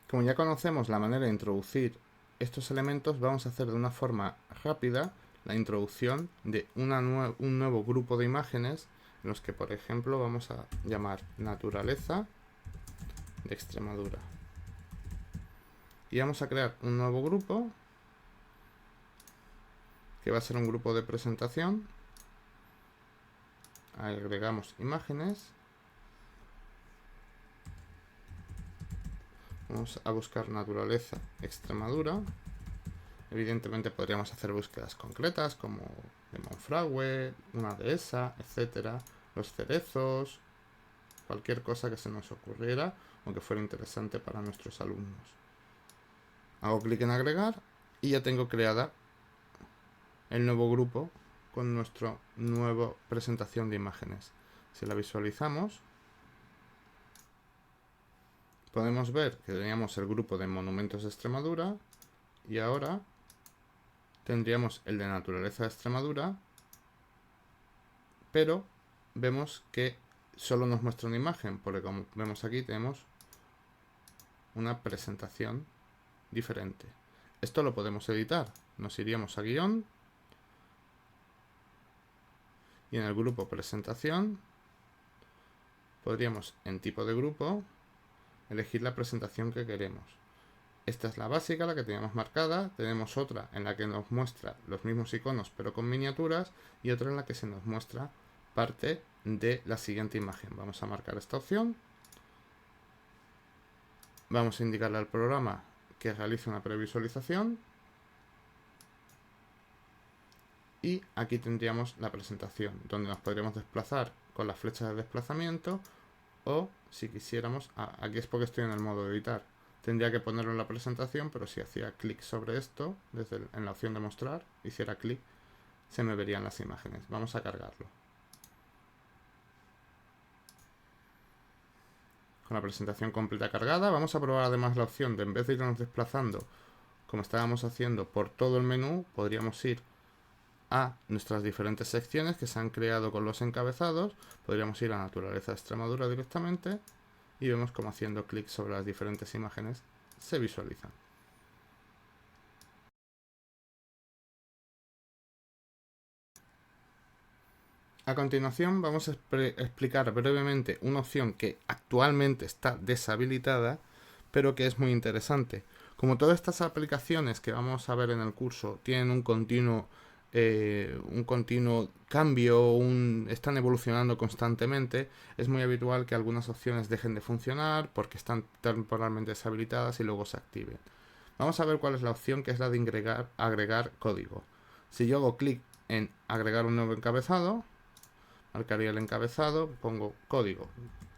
Como ya conocemos la manera de introducir estos elementos, vamos a hacer de una forma rápida la introducción de un nuevo grupo de imágenes en los que, por ejemplo, vamos a llamar naturaleza de Extremadura. Y vamos a crear un nuevo grupo que va a ser un grupo de presentación. Agregamos imágenes. Vamos a buscar naturaleza Extremadura. Evidentemente podríamos hacer búsquedas concretas como de Monfragüe, una dehesa, etcétera, los cerezos, cualquier cosa que se nos ocurriera o que fuera interesante para nuestros alumnos. Hago clic en agregar y ya tengo creada el nuevo grupo con nuestra nueva presentación de imágenes. Si la visualizamos, podemos ver que teníamos el grupo de monumentos de Extremadura y ahora tendríamos el de naturaleza de Extremadura, pero vemos que solo nos muestra una imagen, porque como vemos aquí tenemos una presentación diferente. Esto lo podemos editar. Nos iríamos a guión y en el grupo presentación podríamos en tipo de grupo elegir la presentación que queremos. Esta es la básica, la que teníamos marcada. Tenemos otra en la que nos muestra los mismos iconos pero con miniaturas y otra en la que se nos muestra parte de la siguiente imagen. Vamos a marcar esta opción. Vamos a indicarle al programa que realice una previsualización. Y aquí tendríamos la presentación, donde nos podríamos desplazar con las flechas de desplazamiento o, si quisiéramos, aquí es porque estoy en el modo de editar, tendría que ponerlo en la presentación, pero si hacía clic sobre esto, en la opción de mostrar, hiciera clic, se me verían las imágenes. Vamos a cargarlo. Con la presentación completa cargada, vamos a probar además la opción de, en vez de irnos desplazando, como estábamos haciendo por todo el menú, podríamos ir a nuestras diferentes secciones que se han creado con los encabezados. Podríamos ir a naturaleza de Extremadura directamente y vemos como haciendo clic sobre las diferentes imágenes se visualizan. A continuación vamos a explicar brevemente una opción que actualmente está deshabilitada, pero que es muy interesante. Como todas estas aplicaciones que vamos a ver en el curso tienen un continuo cambio, están evolucionando constantemente, es muy habitual que algunas opciones dejen de funcionar porque están temporalmente deshabilitadas y luego se activen. Vamos a ver cuál es la opción, que es la de agregar código. Si yo hago clic en agregar un nuevo encabezado, marcaría el encabezado, pongo código.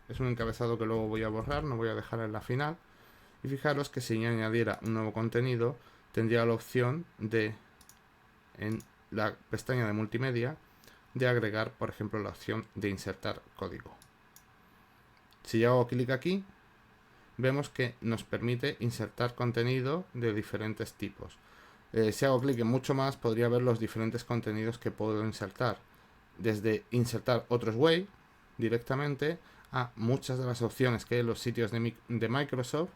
Es un encabezado que luego voy a borrar, no voy a dejar en la final. Y fijaros que si yo añadiera un nuevo contenido, tendría la opción de, en la pestaña de multimedia, de agregar, por ejemplo, la opción de insertar código. Si yo hago clic aquí, vemos que nos permite insertar contenido de diferentes tipos. Si hago clic en mucho más, podría ver los diferentes contenidos que puedo insertar. Desde insertar otros Way directamente a muchas de las opciones que hay en los sitios de Microsoft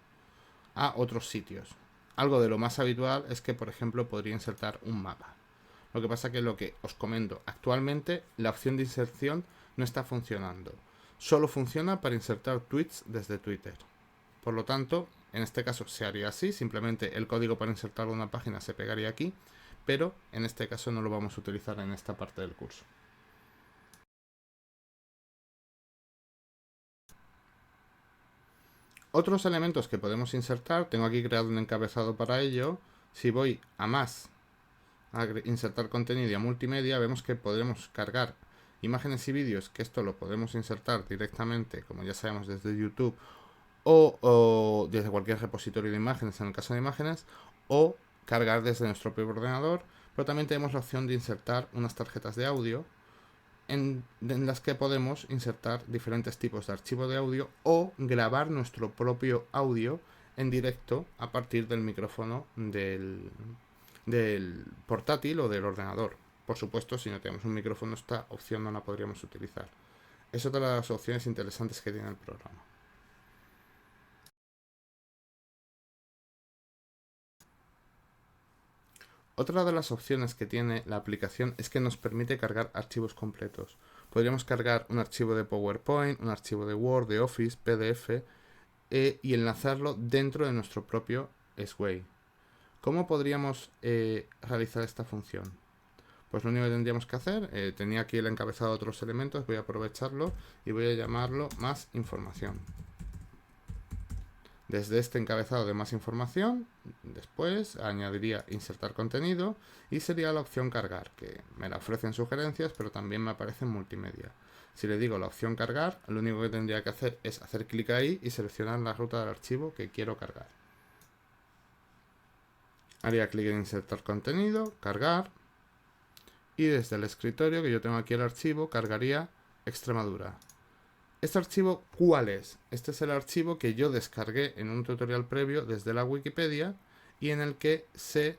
a otros sitios. Algo de lo más habitual es que, por ejemplo, podría insertar un mapa. Lo que pasa que lo que os comento, actualmente la opción de inserción no está funcionando. Solo funciona para insertar tweets desde Twitter. Por lo tanto, en este caso se haría así, simplemente el código para insertar una página se pegaría aquí, pero en este caso no lo vamos a utilizar en esta parte del curso. Otros elementos que podemos insertar, tengo aquí creado un encabezado para ello. Si voy a más, a insertar contenido y a multimedia, vemos que podremos cargar imágenes y vídeos, que esto lo podemos insertar directamente, como ya sabemos, desde YouTube o desde cualquier repositorio de imágenes, en el caso de imágenes, o cargar desde nuestro propio ordenador, pero también tenemos la opción de insertar unas tarjetas de audio en las que podemos insertar diferentes tipos de archivo de audio o grabar nuestro propio audio en directo a partir del micrófono del portátil o del ordenador. Por supuesto, si no tenemos un micrófono, esta opción no la podríamos utilizar. Es otra de las opciones interesantes que tiene el programa. Otra de las opciones que tiene la aplicación es que nos permite cargar archivos completos. Podríamos cargar un archivo de PowerPoint, un archivo de Word, de Office, PDF y enlazarlo dentro de nuestro propio Sway. ¿Cómo podríamos realizar esta función? Pues lo único que tendríamos que hacer, tenía aquí el encabezado de otros elementos, voy a aprovecharlo y voy a llamarlo más información. Desde este encabezado de más información, después añadiría insertar contenido y sería la opción cargar, que me la ofrecen sugerencias, pero también me aparece en multimedia. Si le digo la opción cargar, lo único que tendría que hacer es hacer clic ahí y seleccionar la ruta del archivo que quiero cargar. Haría clic en insertar contenido, cargar, y desde el escritorio, que yo tengo aquí el archivo, cargaría Extremadura. ¿Este archivo cuál es? Este es el archivo que yo descargué en un tutorial previo desde la Wikipedia y en el que se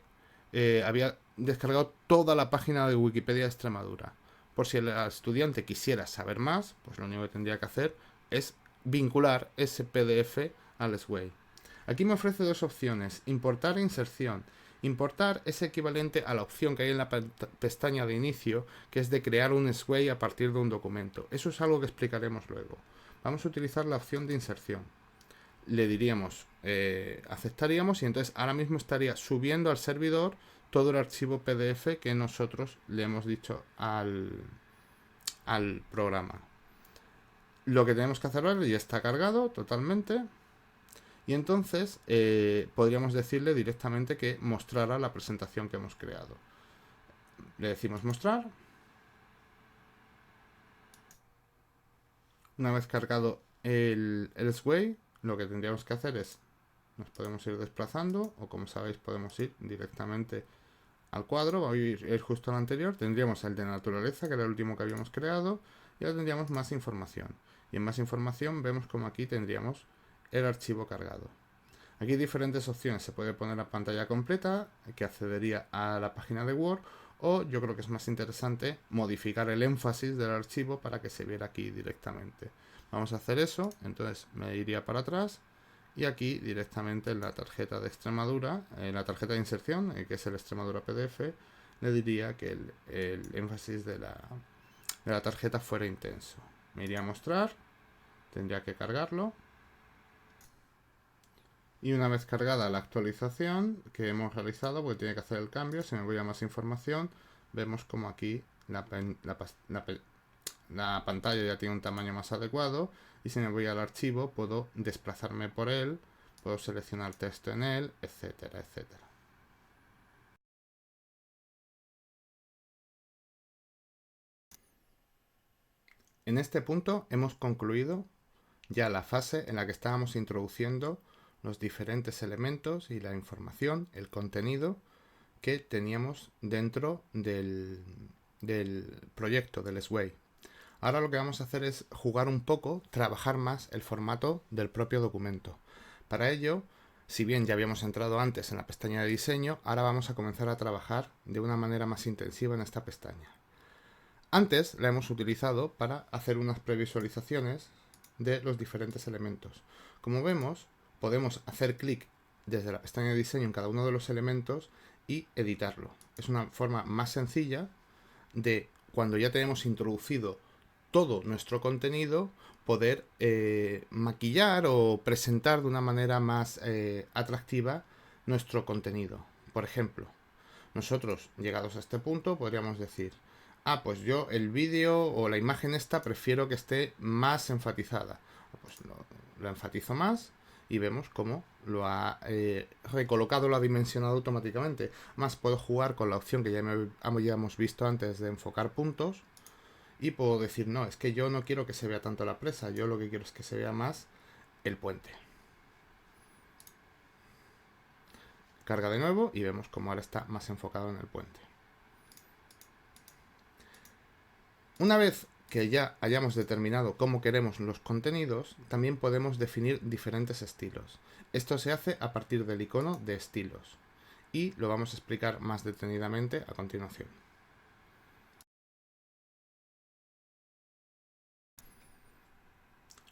había descargado toda la página de Wikipedia de Extremadura. Por si el estudiante quisiera saber más, pues lo único que tendría que hacer es vincular ese PDF al Sway. Aquí me ofrece dos opciones, importar e inserción. Importar es equivalente a la opción que hay en la pestaña de inicio, que es de crear un Sway a partir de un documento. Eso es algo que explicaremos luego. Vamos a utilizar la opción de inserción. Le diríamos, aceptaríamos y entonces ahora mismo estaría subiendo al servidor todo el archivo PDF que nosotros le hemos dicho al programa. Lo que tenemos que hacer ahora ya está cargado totalmente. Y entonces podríamos decirle directamente que mostrara la presentación que hemos creado. Le decimos mostrar. Una vez cargado el Sway, lo que tendríamos que hacer es, nos podemos ir desplazando o como sabéis podemos ir directamente al cuadro. Voy a ir justo al anterior. Tendríamos el de naturaleza, que era el último que habíamos creado, y ahora tendríamos más información. Y en más información vemos como aquí tendríamos el archivo cargado. Aquí hay diferentes opciones, se puede poner la pantalla completa, que accedería a la página de Word, o yo creo que es más interesante modificar el énfasis del archivo para que se viera aquí directamente. Vamos a hacer eso, entonces me iría para atrás y aquí directamente en la tarjeta de Extremadura, en la tarjeta de inserción, que es el Extremadura PDF, le diría que el énfasis de la tarjeta fuera intenso. Me iría a mostrar, tendría que cargarlo. Y una vez cargada la actualización que hemos realizado, porque tiene que hacer el cambio, si me voy a más información, vemos como aquí la pantalla ya tiene un tamaño más adecuado y si me voy al archivo puedo desplazarme por él, puedo seleccionar texto en él, etcétera, etcétera. En este punto hemos concluido ya la fase en la que estábamos introduciendo los diferentes elementos y la información, el contenido que teníamos dentro del proyecto del Sway. Ahora lo que vamos a hacer es jugar un poco, trabajar más el formato del propio documento. Para ello, si bien ya habíamos entrado antes en la pestaña de diseño, ahora vamos a comenzar a trabajar de una manera más intensiva en esta pestaña. Antes la hemos utilizado para hacer unas previsualizaciones de los diferentes elementos. Como vemos, podemos hacer clic desde la pestaña de diseño en cada uno de los elementos y editarlo. Es una forma más sencilla de, cuando ya tenemos introducido todo nuestro contenido, poder maquillar o presentar de una manera más atractiva nuestro contenido. Por ejemplo, nosotros, llegados a este punto, podríamos decir, pues yo el vídeo o la imagen esta prefiero que esté más enfatizada. Pues lo enfatizo más y vemos cómo lo ha recolocado, lo ha dimensionado automáticamente. Más puedo jugar con la opción que ya hemos visto antes de enfocar puntos y puedo decir, no, es que yo no quiero que se vea tanto la presa, yo lo que quiero es que se vea más el puente. Carga de nuevo y vemos cómo ahora está más enfocado en el puente. Una vez que ya hayamos determinado cómo queremos los contenidos, también podemos definir diferentes estilos. Esto se hace a partir del icono de estilos y lo vamos a explicar más detenidamente a continuación.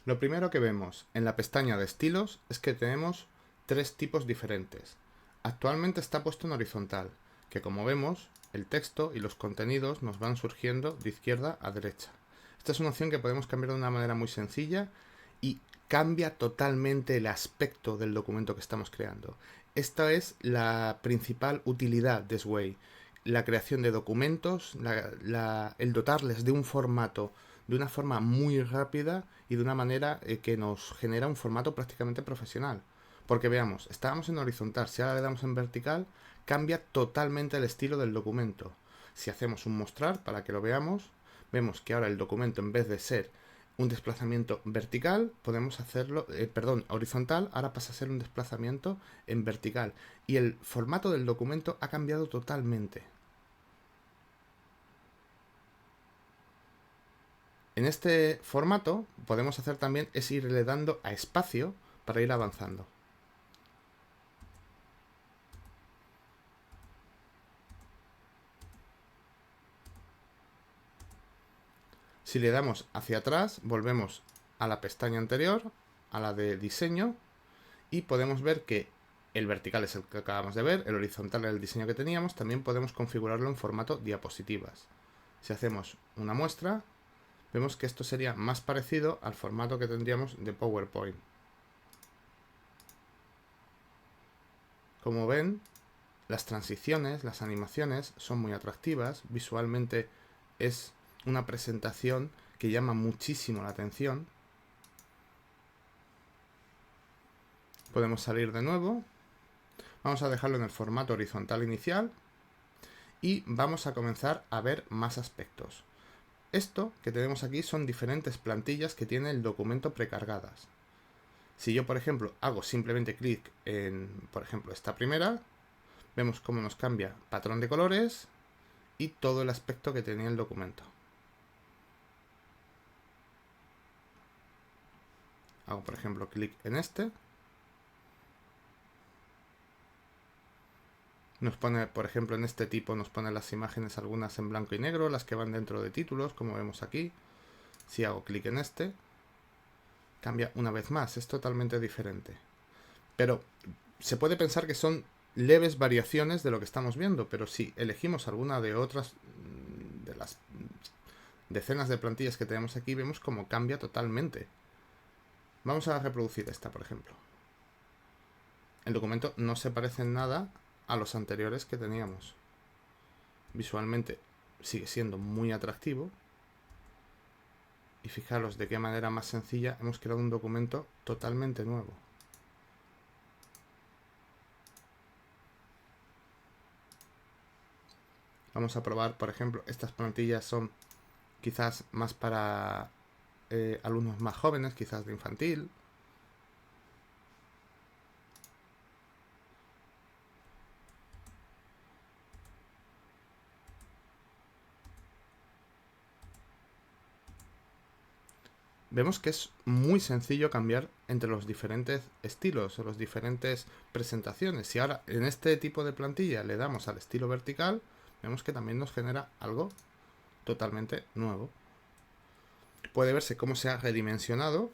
Lo primero que vemos en la pestaña de estilos es que tenemos tres tipos diferentes. Actualmente está puesto en horizontal, que como vemos, el texto y los contenidos nos van surgiendo de izquierda a derecha. Esta es una opción que podemos cambiar de una manera muy sencilla y cambia totalmente el aspecto del documento que estamos creando. Esta es la principal utilidad de Sway, la creación de documentos, el dotarles de un formato de una forma muy rápida y de una manera que nos genera un formato prácticamente profesional. Porque veamos, estábamos en horizontal, si ahora le damos en vertical, cambia totalmente el estilo del documento. Si hacemos un mostrar para que lo veamos, vemos que ahora el documento, en vez de ser un desplazamiento vertical, podemos hacerlo, horizontal, ahora pasa a ser un desplazamiento en vertical. Y el formato del documento ha cambiado totalmente. En este formato podemos hacer también es irle dando a espacio para ir avanzando. Si le damos hacia atrás, volvemos a la pestaña anterior, a la de diseño, y podemos ver que el vertical es el que acabamos de ver, el horizontal es el diseño que teníamos, también podemos configurarlo en formato diapositivas. Si hacemos una muestra, vemos que esto sería más parecido al formato que tendríamos de PowerPoint. Como ven, las transiciones, las animaciones son muy atractivas, visualmente es una presentación que llama muchísimo la atención. Podemos salir de nuevo, vamos a dejarlo en el formato horizontal inicial y vamos a comenzar a ver más aspectos. Esto que tenemos aquí son diferentes plantillas que tiene el documento precargadas. Si yo, por ejemplo, hago simplemente clic en, por ejemplo, esta primera, vemos cómo nos cambia patrón de colores y todo el aspecto que tenía el documento. Hago, por ejemplo, clic en este. Nos pone, por ejemplo, en este tipo nos pone las imágenes, algunas en blanco y negro, las que van dentro de títulos, como vemos aquí. Si hago clic en este, cambia una vez más, es totalmente diferente. Pero se puede pensar que son leves variaciones de lo que estamos viendo, pero si elegimos alguna de otras de las decenas de plantillas que tenemos aquí, vemos cómo cambia totalmente. Vamos a reproducir esta, por ejemplo. El documento no se parece en nada a los anteriores que teníamos. Visualmente sigue siendo muy atractivo. Y fijaros de qué manera más sencilla hemos creado un documento totalmente nuevo. Vamos a probar, por ejemplo, estas plantillas son quizás más para alumnos más jóvenes, quizás de infantil. Vemos que es muy sencillo cambiar entre los diferentes estilos o las diferentes presentaciones. Si ahora en este tipo de plantilla le damos al estilo vertical, vemos que también nos genera algo totalmente nuevo. Puede verse cómo se ha redimensionado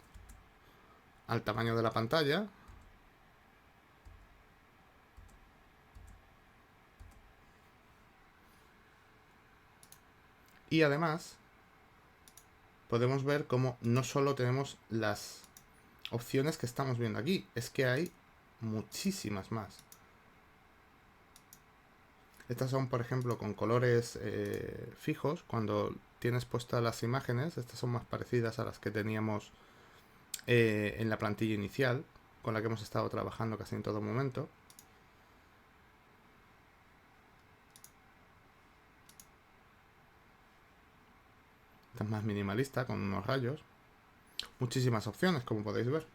al tamaño de la pantalla. Y además podemos ver cómo no solo tenemos las opciones que estamos viendo aquí, es que hay muchísimas más. Estas son, por ejemplo, con colores fijos. Cuando tienes puestas las imágenes, estas son más parecidas a las que teníamos en la plantilla inicial, con la que hemos estado trabajando casi en todo momento. Esta es más minimalista, con unos rayos. Muchísimas opciones, como podéis ver.